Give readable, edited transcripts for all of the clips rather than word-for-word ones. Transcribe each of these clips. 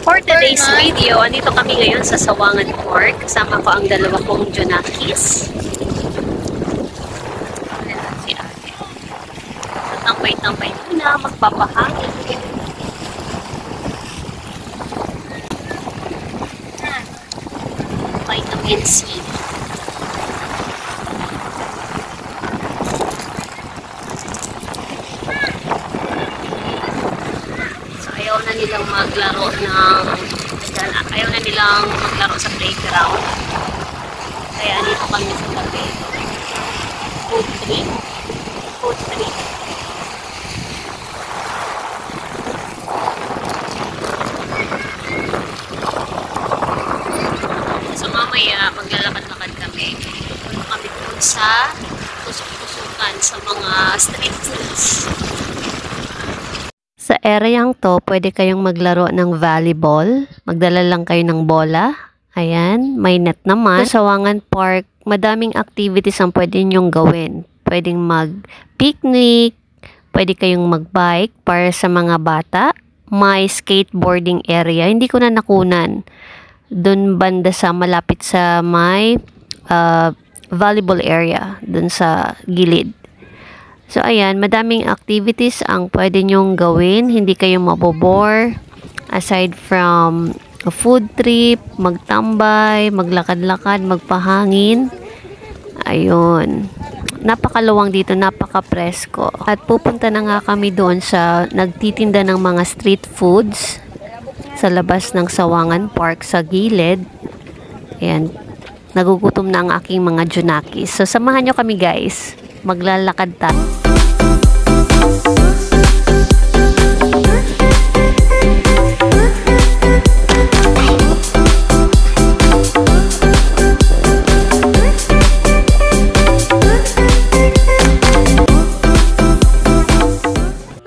For today's video, andito kami ngayon sa Sawangan Park. Kasama ko ang dalawa kong Junakis. Ayan si ate. Tambay-tambay muna, magpapahangin. Vitamin C. Ayaw na nilang maglaro sa playground. Kaya dito kami sa tabi. Food tree. So mamaya maglalakad-lakad kami. Punta kami doon sa tusok-tusukan sa mga street foods. Sa areang to, pwede kayong maglaro ng volleyball. Magdala lang kayo ng bola. Ayan, may net naman. Sa Sawangan Park, madaming activities ang pwede nyong gawin. Pwedeng mag-picnic, pwede kayong mag-bike para sa mga bata. May skateboarding area. Hindi ko na nakunan. Doon banda sa malapit sa may volleyball area. Doon sa gilid. So, ayan, madaming activities ang pwede nyong gawin. Hindi kayo mabobore. Aside from a food trip, magtambay, maglakad-lakad, magpahangin. Ayun. Napakaluwang dito, napaka-presko. At pupunta na nga kami doon sa nagtitinda ng mga street foods sa labas ng Sawangan Park sa gilid. Ayan. Nagugutom na ang aking mga Junakis. So, samahan nyo kami guys. Maglalakad tayo.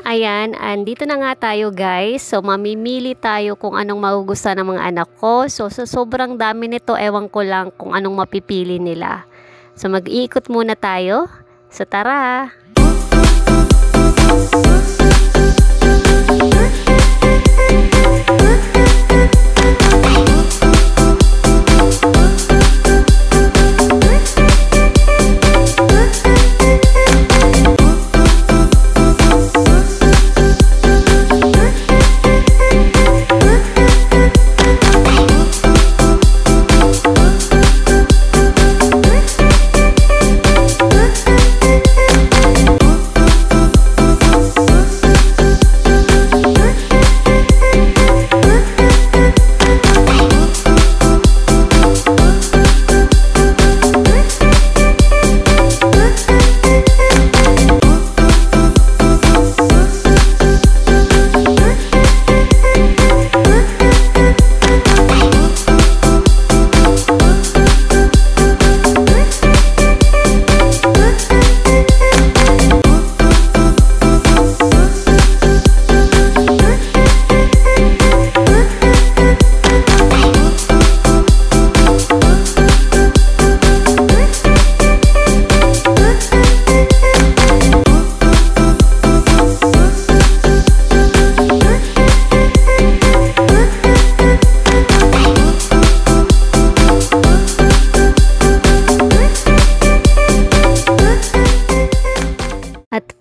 Ayan, andito na nga tayo guys. So, mamimili tayo kung anong magugustuhan ng mga anak ko. So, sa sobrang dami nito, ewan ko lang kung anong mapipili nila. So, mag-iikot muna tayo. So, tara!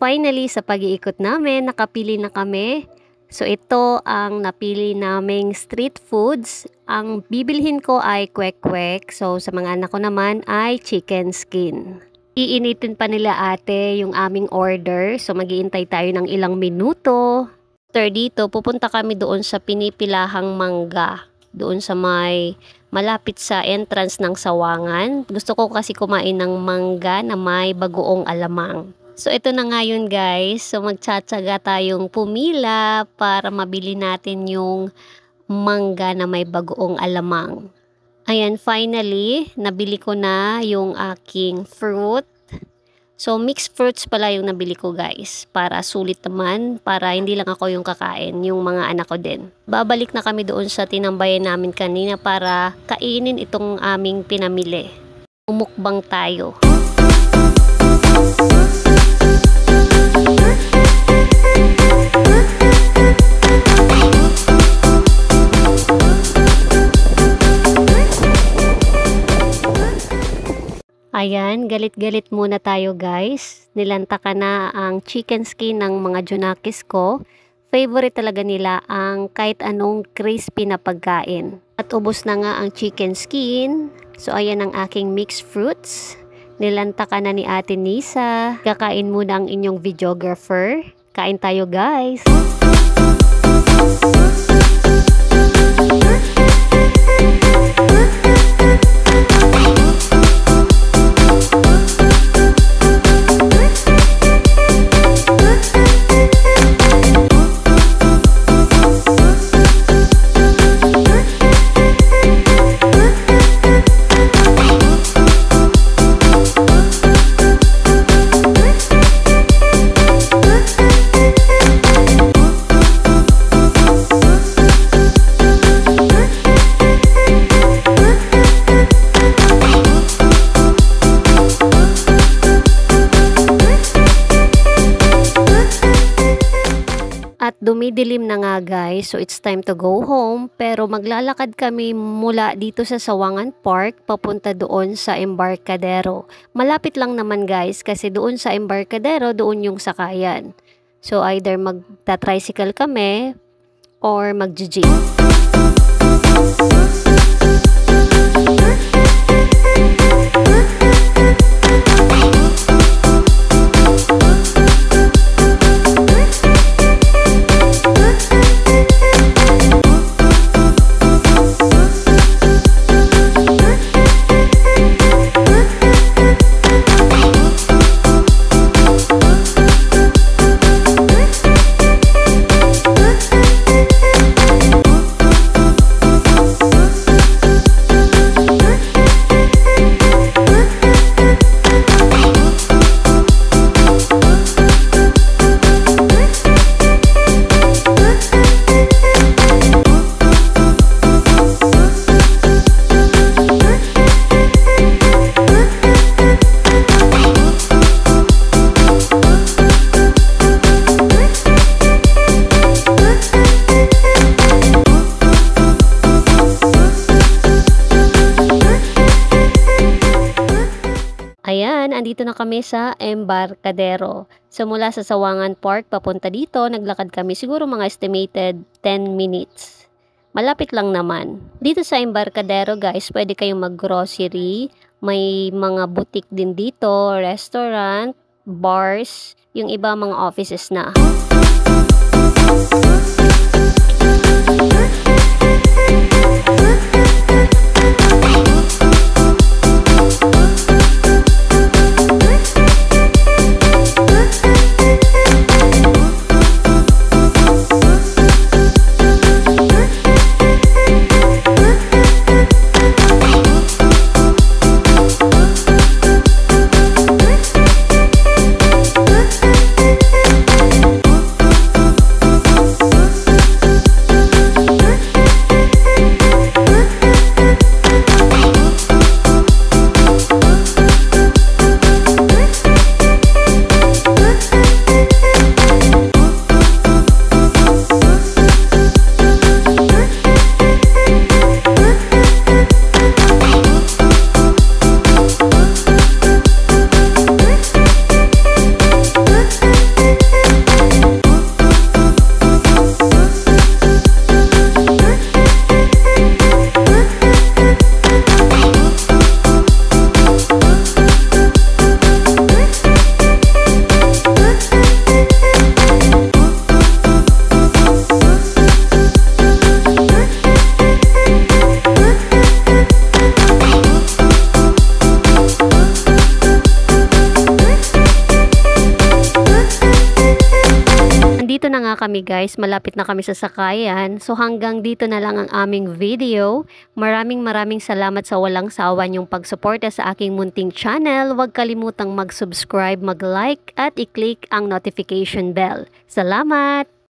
Finally, sa pag-iikot namin, nakapili na kami. So, ito ang napili naming street foods. Ang bibilhin ko ay kwek-kwek. So, sa mga anak ko naman ay chicken skin. Iinitin pa nila ate yung aming order. So, mag-iintay tayo ng ilang minuto. After dito, pupunta kami doon sa pinipilahang mangga. Doon sa may malapit sa entrance ng Sawangan. Gusto ko kasi kumain ng mangga na may bagoong alamang. So, ito na nga yun guys. So, magtsatsaga tayong pumila para mabili natin yung mangga na may bagoong alamang. Ayan, finally, nabili ko na yung aking fruit. So, mixed fruits pala yung nabili ko guys. Para sulit naman, para hindi lang ako yung kakain, yung mga anak ko din. Babalik na kami doon sa tinambayan namin kanina para kainin itong aming pinamili. Umukbang tayo. Ayan, galit-galit muna tayo guys. Nilantakan na ang chicken skin ng mga junakis ko. Favorite talaga nila ang kahit anong crispy na pagkain. At ubos na nga ang chicken skin. So ayan ang aking mixed fruits. Nilantakan na ni Ate Nisa. Kakain muna ang inyong videographer. Kain tayo guys! At dumidilim na nga guys, so it's time to go home. Pero maglalakad kami mula dito sa Sawangan Park papunta doon sa Embarcadero. Malapit lang naman guys kasi doon sa Embarcadero doon yung sakayan. So either magta-tricycle kami or mag-jeep. Ayan, andito na kami sa Embarcadero. So mula sa Sawangan Park papunta dito, naglakad kami siguro mga estimated 10 minutes. Malapit lang naman. Dito sa Embarcadero guys, pwede kayong mag-grocery. May mga boutique din dito, restaurant, bars, yung iba mga offices na. Dito na nga kami guys, malapit na kami sa sakayan. So hanggang dito na lang ang aming video. Maraming salamat sa walang sawa niyong pagsuporta sa aking munting channel. Huwag kalimutang mag-subscribe, mag-like at i-click ang notification bell. Salamat!